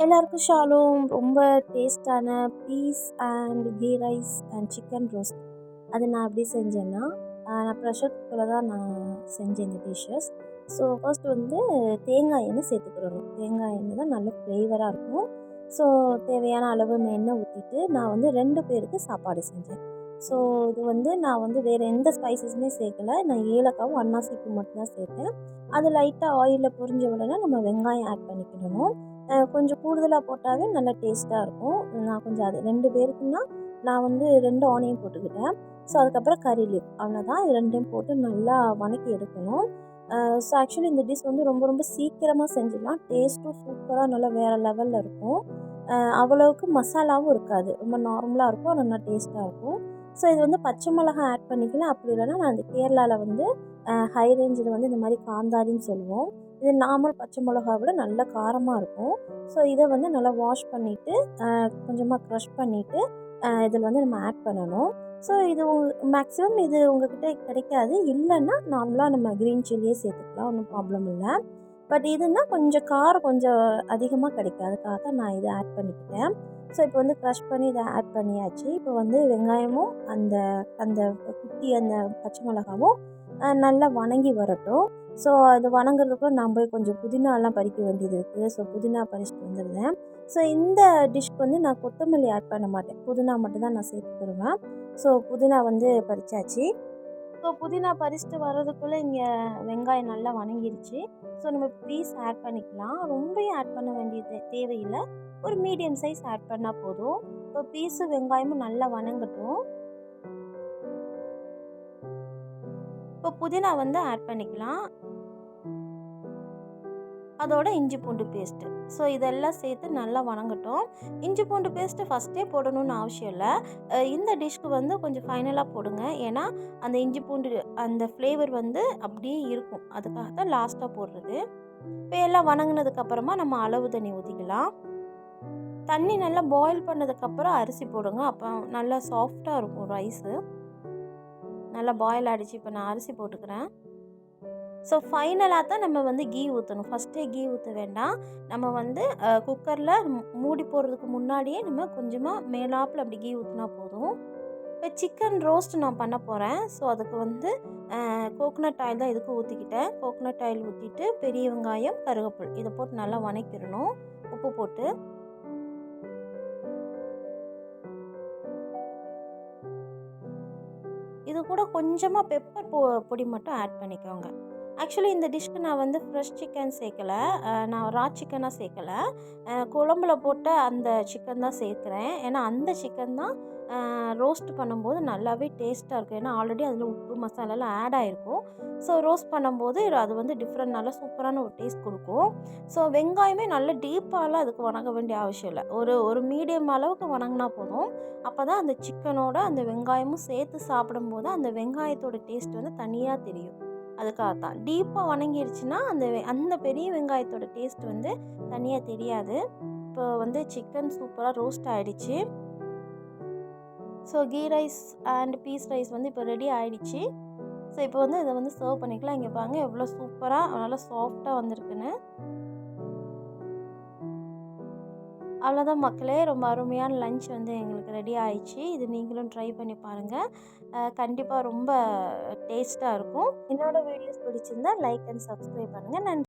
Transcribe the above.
எல்லாருக்கும் ஷாலோம். ரொம்ப டேஸ்ட்டான peas and ghee rice and chicken roast அது நான் எப்படி செஞ்சேன்னா, நான் ப்ரெஷர் குக்கரில் தான் நான் செஞ்சேன் இந்த டிஷ்ஷஸ். ஸோ ஃபர்ஸ்ட் வந்து தேங்காய் எண்ணெய் சேர்த்துக்கிடணும். தேங்காய் எண்ணெய் தான் நல்ல ஃப்ளேவராக இருக்கும். ஸோ தேவையான அளவு எண்ணெய் ஊற்றிட்டு நான் வந்து 2 பேருக்கு சாப்பாடு செஞ்சேன். ஸோ இது வந்து நான் வந்து வேறு எந்த ஸ்பைசஸுமே சேர்க்கல. நான் ஏலக்காவும் அன்னாசி பூ மட்டும் தான் சேர்த்தேன். அது லைட்டாக ஆயிலில் பொரிஞ்ச உடனே நம்ம வெங்காயம் ஆட் பண்ணிக்கிடணும். கொஞ்சம் கூடுதலாக போட்டாவே நல்லா டேஸ்ட்டாக இருக்கும். நான் கொஞ்சம் அது 2 பேருக்குன்னா நான் வந்து 2 ஆனியன் போட்டுக்கிட்டேன். ஸோ அதுக்கப்புறம் கறி லீஃப் அவ்வளோதான். இது 2யும் போட்டு நல்லா வதக்கி எடுக்கணும். ஸோ ஆக்சுவலி இந்த டிஷ் வந்து ரொம்ப ரொம்ப சீக்கிரமாக செஞ்சிடலாம். டேஸ்ட்டும் சூப்பராக நல்லா வேறு லெவலில் இருக்கும். அவ்வளவுக்கு மசாலாவும் இருக்காது. ரொம்ப நார்மலாக இருக்கும். நல்லா டேஸ்ட்டாக இருக்கும். ஸோ இது வந்து பச்சை மிளகாய் ஆட் பண்ணிக்கலாம். அப்படி இல்லைன்னா நான் இந்த கேரளாவில் வந்து ஹை ரேஞ்சில் வந்து இந்த மாதிரி காந்தாரின்னு சொல்லுவோம். இது நார்மல் பச்சை மிளகா விட நல்ல காரமாக இருக்கும். ஸோ இதை வந்து நல்லா வாஷ் பண்ணிவிட்டு கொஞ்சமாக க்ரஷ் பண்ணிவிட்டு இதில் வந்து நம்ம ஆட் பண்ணணும். ஸோ இது மேக்ஸிமம் இது உங்கள்கிட்ட கிடைக்காது. இல்லைன்னா நார்மலாக நம்ம க்ரீன் சில்லியே சேர்த்துக்கலாம். ஒன்றும் ப்ராப்ளம் இல்லை. பட் இதுன்னா கொஞ்சம் காரம் கொஞ்சம் அதிகமாக கிடைக்கும். அதுக்காக தான் நான் இதை ஆட் பண்ணிக்கிட்டேன். ஸோ இப்போ வந்து க்ரஷ் பண்ணி இதை ஆட் பண்ணியாச்சு. இப்போ வந்து வெங்காயமும் அந்த அந்த குட்டி அந்த பச்சை மிளகாவும் நல்லா வணங்கி வரட்டும். ஸோ அது வணங்குறதுக்குள்ள நான் போய் கொஞ்சம் புதினாலாம் பறிக்க வேண்டியது இருக்குது. ஸோ புதினா பறிச்சுட்டு வந்துடுவேன். ஸோ இந்த டிஷ்க்கு வந்து நான் கொத்தமல்லி ஆட் பண்ண மாட்டேன். புதினா மட்டும் தான் நான் சேர்த்துக்கிடுவேன். ஸோ புதினா வந்து பறிச்சாச்சு. ஸோ புதினா பறிச்சுட்டு வர்றதுக்குள்ளே இங்கே வெங்காயம் நல்லா வணங்கிருச்சு. ஸோ நம்ம பீஸ் ஆட் பண்ணிக்கலாம். ரொம்பவும் ஆட் பண்ண வேண்டியது தேவையில்லை. ஒரு மீடியம் சைஸ் ஆட் பண்ணால் போதும். இப்போ பீஸும் வெங்காயமும் நல்லா வணங்கட்டும். இப்போ புதினா வந்து ஆட் பண்ணிக்கலாம். அதோட இஞ்சி பூண்டு பேஸ்ட்டு. ஸோ இதெல்லாம் சேர்த்து நல்லா வணங்கட்டும். இஞ்சி பூண்டு பேஸ்ட்டு ஃபஸ்ட்டே போடணும்னு அவசியம் இல்லை. இந்த டிஷ்க்கு வந்து கொஞ்சம் ஃபைனலாக போடுங்க. ஏன்னா அந்த இஞ்சி பூண்டு அந்த ஃப்ளேவர் வந்து அப்படியே இருக்கும். அதுக்காக தான் லாஸ்ட்டாக போடுறது. இப்போ எல்லாம் வணங்கினதுக்கப்புறமா நம்ம அளவு தண்ணி ஊற்றிக்கலாம். தண்ணி நல்லா பாயில் பண்ணதுக்கப்புறம் அரிசி போடுங்க. அப்போ நல்லா சாஃப்டாக இருக்கும் ரைஸு. நல்லா பாயில் ஆகிடுச்சு. இப்போ நான் அரிசி போட்டுக்கிறேன். ஸோ ஃபைனலாக தான் நம்ம வந்து கீ ஊற்றணும். ஃபஸ்ட்டே கீ ஊற்ற வேண்டாம். நம்ம வந்து குக்கரில் மூடி போடுறதுக்கு முன்னாடியே நம்ம கொஞ்சமாக மேலாப்பில் அப்படி கீ ஊற்றினா போதும். இப்போ சிக்கன் ரோஸ்ட் நான் பண்ண போகிறேன். ஸோ அதுக்கு வந்து கோகோனட் ஆயில் தான் இதுக்கு ஊற்றிக்கிட்டேன். கோகோனட் ஆயில் ஊற்றிட்டு பெரிய வெங்காயம், கருவேப்பிலை இதை போட்டு நல்லா வதக்கிடணும். உப்பு போட்டு இது கூட கொஞ்சமாக பெப்பர் பொடி மட்டும் ஆட் பண்ணிக்கோங்க. ஆக்சுவலி இந்த டிஷ்க்கு நான் வந்து ஃப்ரெஷ் சிக்கன் சேர்க்கலை. நான் ரா சிக்கனாக சேர்க்கலை. குழம்புல போட்ட அந்த சிக்கன் தான் சேர்க்குறேன். ஏன்னா அந்த சிக்கன் தான் ரோஸ்ட் பண்ணும்போது நல்லாவே டேஸ்ட்டாக இருக்கும். ஏன்னா ஆல்ரெடி அதில் உப்பு மசாலாலாம் ஆட் ஆகிருக்கும். ஸோ ரோஸ்ட் பண்ணும்போது அது வந்து டிஃப்ரெண்ட் நல்லா சூப்பரான ஒரு டேஸ்ட் கொடுக்கும். ஸோ வெங்காயமே நல்லா டீப்பாலாம் அதுக்கு வணங்க வேண்டிய அவசியம் இல்லை. ஒரு மீடியம் அளவுக்கு வணங்கினா போதும். அப்போ தான் அந்த சிக்கனோட அந்த வெங்காயமும் சேர்த்து சாப்பிடும்போது அந்த வெங்காயத்தோட டேஸ்ட் வந்து தனியாக தெரியும். அதுக்காக தான் டீப்பாக வணங்கிடுச்சுன்னா அந்த பெரிய வெங்காயத்தோட டேஸ்ட் வந்து தனியாக தெரியாது. இப்போ வந்து சிக்கன் சூப்பராக ரோஸ்ட் ஆகிடுச்சு. So ghee rice and peas rice வந்து இப்போ ரெடி ஆகிடுச்சு. ஸோ இப்போ வந்து இதை வந்து சர்வ் பண்ணிக்கலாம். இங்கே பாருங்க எவ்வளோ சூப்பராக நல்லா சாஃப்டாக வந்திருக்குன்னு. அவ்வளோதான் மக்களே, ரொம்ப அருமையான லன்ச் வந்து எங்களுக்கு ரெடி ஆயிடுச்சு. இது நீங்களும் ட்ரை பண்ணி பாருங்கள். கண்டிப்பாக ரொம்ப டேஸ்ட்டாக இருக்கும். என்னோடய வீடியோஸ் பிடிச்சிருந்தா லைக் அண்ட் சப்ஸ்கிரைப் பண்ணுங்கள். நன்றி.